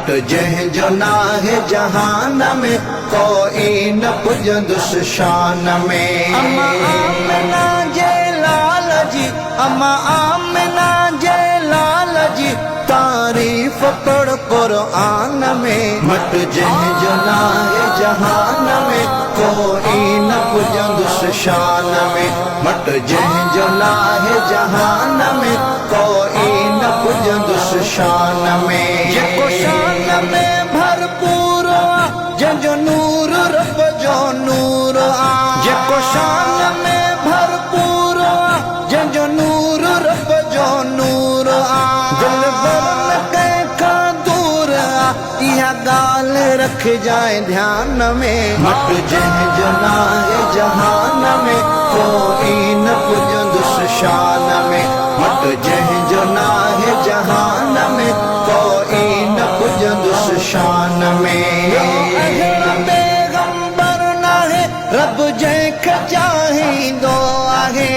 मट जंहिं जो नाहे जहान में कोई न पुजंदुस शान में अम्मा आमना जे लाल जी अम्मा आमना जे लाल जी तारीफ पढ़ कुरान में मट जंहिं जो नाहे जहान में कोई न पुजंदुस शान में मट जंहिं जो नाहे जहान में कोई न पुजंदुस शान में जेको शान में भरपूर आ जंहिंजो नूर रब जो नूर आ जेको शान में भरपूर आ जंहिंजो नूर रब जो नूर आ दिल भर न कंहिंखां दूर आ इहा ॻाल्हि रखजांइ ध्यान में मट जंहिं जो नाहे जहान में कोई न पुजंदुस शान में मट जंहिं जो नाहे जहान में कोई न पुजंदुस शान में पैगंबर नाहे रब जंहिंखे चाहींदो आहे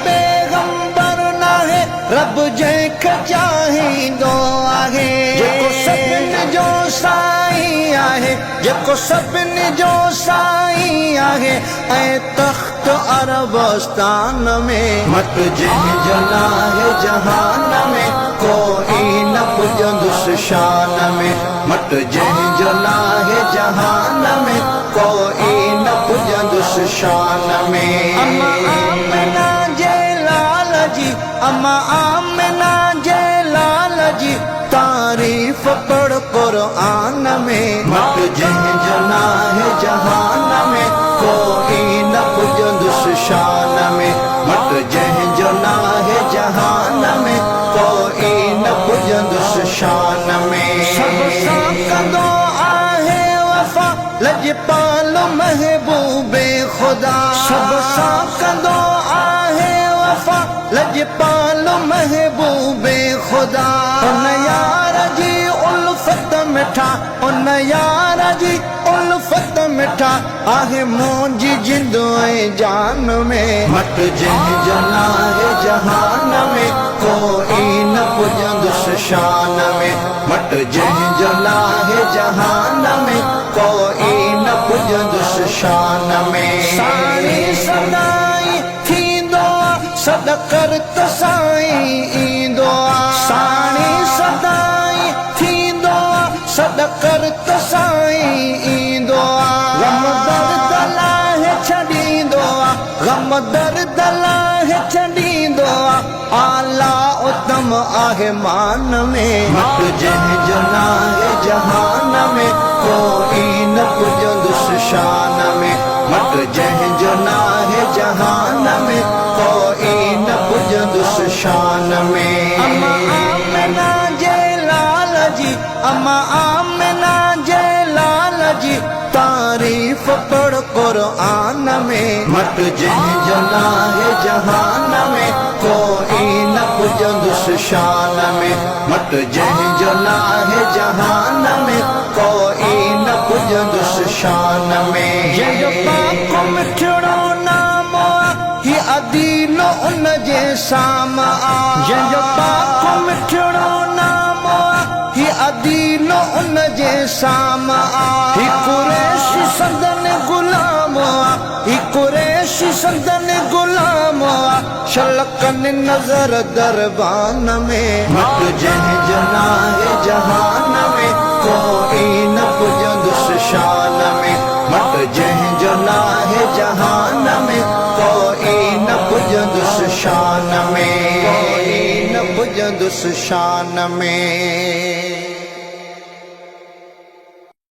पैगंबर नाहे रब जंहिंखे चाहींदो आहे जेको सभिनी जो साईं आहे जेको सभिनी जो साईं आहे ऐं तख़्त अरबस्तान में मट जंहिं जो नाहे जहान में कोई न पुजंदुस शान में मट जंहिं जो नाहे जहान में कोई न पुजंदुस शान में अम्मा आमना जे लाल जी अम्मा आमना जे लाल जी तारीफ पढ़ कुरान में मट जंहिं जो नाहे जहान में कोई न पुजंदुस शान में मट जंहिं जो नाहे जहान में कोई न पुजंदुस शान में सब सां कंदो आहे वफ़ा लजपाल महबूबे ख़ुदा सब सां कंदो आहे वफ़ा लजपाल महबूबे ख़ुदा उन यार जी उल्फत मिठा उन यार जी उल्फत मिठा आहे मुंहिंजी जिंद ऐं जान में मट जंहिं जो नाहे जहान में कोई न पुजंदुस शान में मट जंहिं जो नाहे जहान में कोई न पुजंदुस शान में साईं सदाई थींदो सदकर त साईं ईंदो साईं सदाई थींदो सदकर त साईं ईंदो गम दर्द लाहे छॾींदो गम दर्द लाहे छॾींदो आला उत्तम आहे मान में मट जंहिं जो नाहे जहान में कोई न पुजंदुस शान में मट जंहिं जो नाहे जहान में कोई न पुजंदुस शान में अम्मा आमना जे लाल जी अम्मा आमना जे लाल जी तारीफ पढ़ कुरान में मट जंहिं जो नाहे जहान में कोई न पुजंदुस शान में मट जंहिं जो नाहे जहान में कोई न पुजंदुस शान में जंहिंजो पाक मिठड़ो नाम ही अदील उन जे साम जंहिंजो पाक मिठड़ो नाम ही अदील उन जे साम ही कुरैशी संदन गुलाम ही कुरैशी संदन गुलाम शलकन नजर दरबान में मट जंहिं जो नाहे जहान में कोई न पुजंदुस शान में मट जंहिं जो नाहे जहान में कोई न पुजंदुस शान में कोई न पुजंदुस शान में।